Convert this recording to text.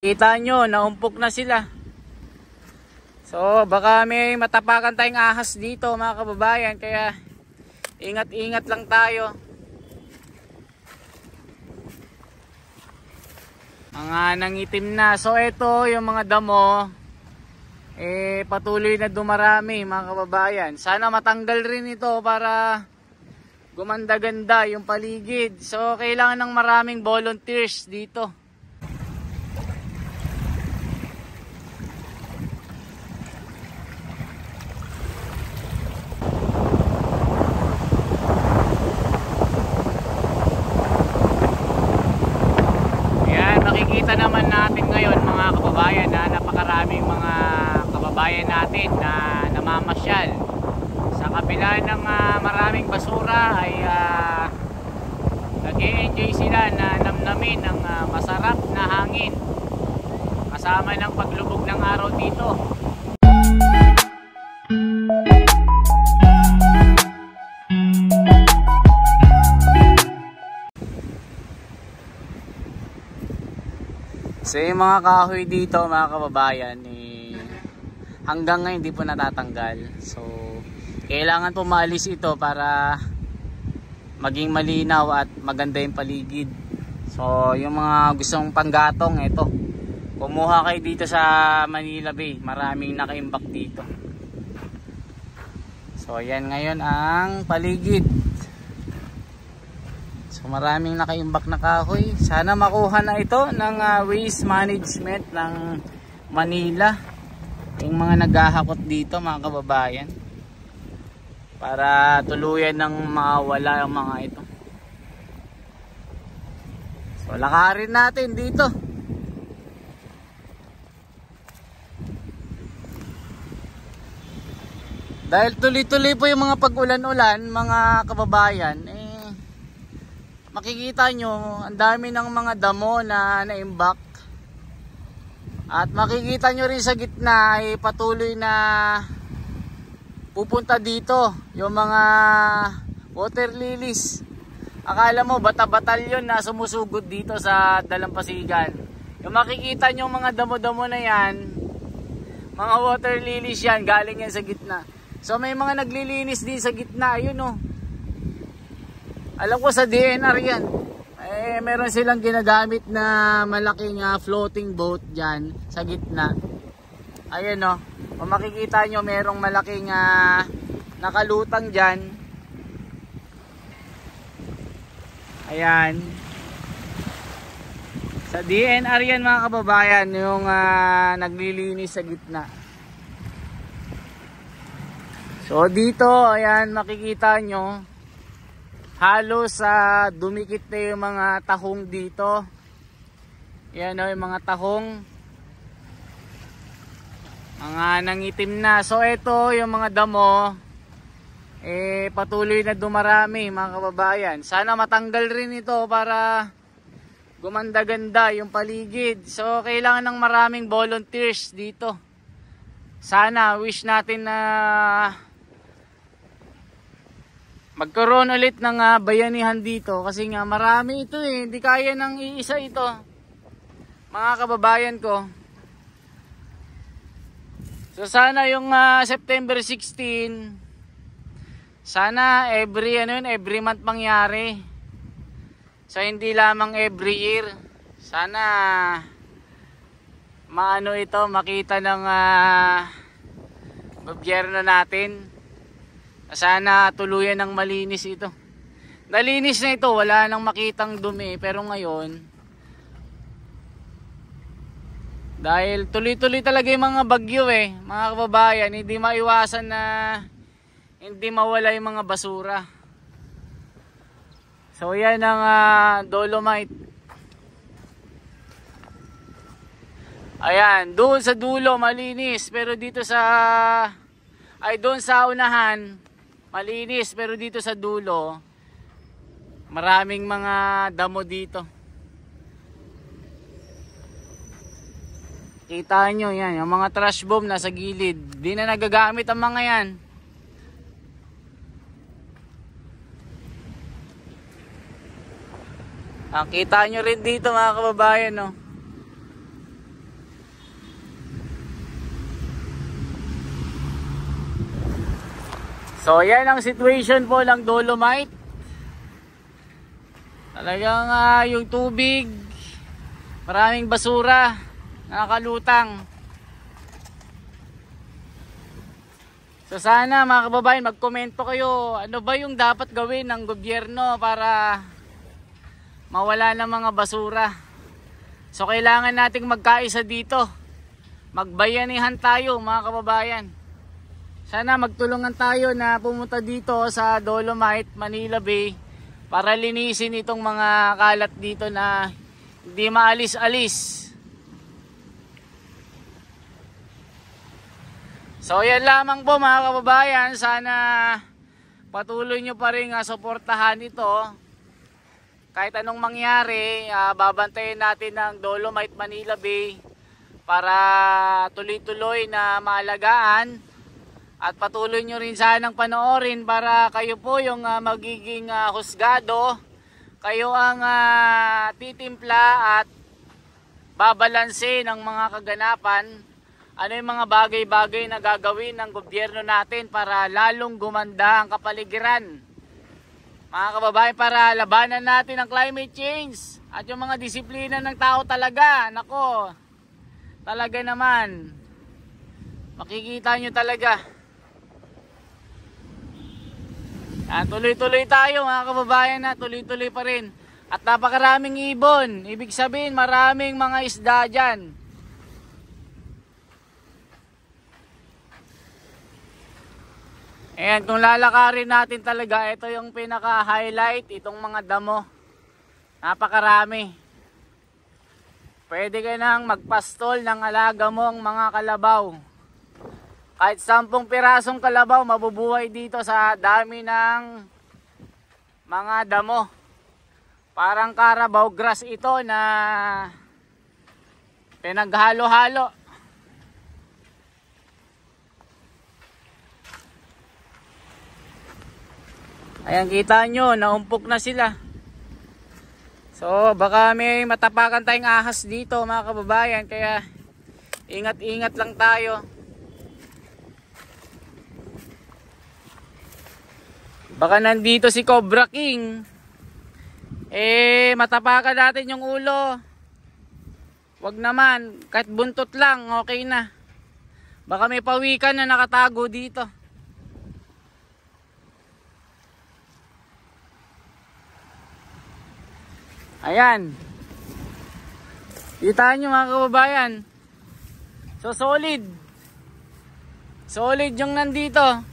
Kita nyo, naumpok na sila. So baka may matapakan tayong ahas dito mga kababayan, kaya ingat-ingat lang tayo. Mga nangitim na. So ito yung mga damo, patuloy na dumarami mga kababayan. Sana matanggal rin ito para gumanda-ganda yung paligid. So kailangan ng maraming volunteers dito. Makikita naman natin ngayon mga kababayan na napakaraming mga kababayan natin na namamasyal. Sa kabila ng maraming basura ay nag-e-enjoy sila na namnamin ng masarap na hangin kasama ng paglubog ng araw dito. So yung mga kahoy dito mga kababayan, hanggang ngayon hindi po natatanggal. So kailangan pumalis ito para maging malinaw at maganda yung paligid. So yung mga gustong panggatong, ito, kumuha kayo dito sa Manila Bay. Maraming nakaimbak dito. So yan ngayon ang paligid. So maraming nakaimbak na kahoy. Sana makuha na ito ng waste management ng Manila, yung mga naghahakot dito mga kababayan, para tuluyan ng mawala ang mga ito. So lakarin natin dito. Dahil tuloy-tuloy po yung mga pag-ulan-ulan mga kababayan, makikita nyo ang dami ng mga damo na naimbak. At makikita nyo rin sa gitna ay patuloy na pupunta dito yung mga water lilies. Akala mo bata-batalyon na sumusugod dito sa Dalampasigan. Yung makikita nyo mga damo-damo na yan, mga water lilies yan, galing yan sa gitna. So may mga naglilinis din sa gitna, ayun oh. Alam ko sa DNR yan. Meron silang ginagamit na malaking floating boat dyan sa gitna. Ayan o. Kung makikita nyo, merong malaking nakalutang dyan. Ayan. Sa DNR yan mga kababayan, yung naglilinis sa gitna. So dito, ayan, makikita nyo, halos dumikit na yung mga tahong dito. Yan o, yung mga tahong, mga nangitim na. So ito yung mga damo, patuloy na dumarami mga kababayan. Sana matanggal rin ito para gumanda-ganda yung paligid. So kailangan ng maraming volunteers dito. Sana wish natin na magkaroon ulit ng bayanihan dito, kasi nga marami ito hindi kaya ng iisa ito mga kababayan ko. So sana yung September 16, sana every month mangyari. So hindi lamang every year. Sana maano ito, makita ng gobyerno natin. Sana tuluyan ng malinis ito. Nalinis na ito, wala nang makitang dumi. Pero ngayon, dahil tuloy-tuloy talaga yung mga bagyo mga kababayan, hindi maiwasan na hindi mawala yung mga basura. So yan ang Dolomite. Ayan, doon sa dulo malinis, pero dito doon sa unahan malinis, pero dito sa dulo maraming mga damo dito. Kita nyo yan, yung mga trash bomb nasa gilid, di na nagagamit ang mga yan. Kita nyo rin dito mga kababayan, no? So yan ang situation po ng Dolomite. Talagang yung tubig, maraming basura, nakakalutang. So sana mga kababayan, magkomento kayo, ano ba yung dapat gawin ng gobyerno para mawala ng mga basura. So kailangan nating magkaisa dito. Magbayanihan tayo mga kababayan. Sana magtulungan tayo na pumunta dito sa Dolomite, Manila Bay para linisin itong mga kalat dito na hindi maalis-alis. So yan lamang po mga kababayan. Sana patuloy nyo pa rin suportahan ito. Kahit anong mangyari, babantayan natin ng Dolomite, Manila Bay para tuloy-tuloy na maalagaan. At patuloy nyo rin sanang panoorin para kayo po yung magiging husgado. Kayo ang titimpla at babalanse ng mga kaganapan. Ano yung mga bagay-bagay na gagawin ng gobyerno natin para lalong gumanda ang kapaligiran. Mga kababayan, para labanan natin ang climate change. At yung mga disiplina ng tao talaga. Nako, talaga naman. Makikita nyo talaga. Tuloy-tuloy tayo mga kababayan na, tuloy-tuloy pa rin. At napakaraming ibon. Ibig sabihin maraming mga isda dyan. Ayan, kung lalakarin natin talaga, ito yung pinaka-highlight, itong mga damo. Napakarami. Pwede ka nang magpastol ng alaga mong mga kalabaw. Kahit 10 pirasong kalabaw mabubuhay dito sa dami ng mga damo. Parang Carabao grass ito na pinaghalo-halo. Ayan, kita nyo, naumpok na sila. So baka may matapakan tayong ahas dito mga kababayan, kaya ingat-ingat lang tayo. Baka nandito si Cobra King. Matapakan natin yung ulo. Wag naman, kahit buntot lang, okay na. Baka may pawikan na nakatago dito. Ayan. Kita nyo mga kababayan. So solid. Solid yung nandito.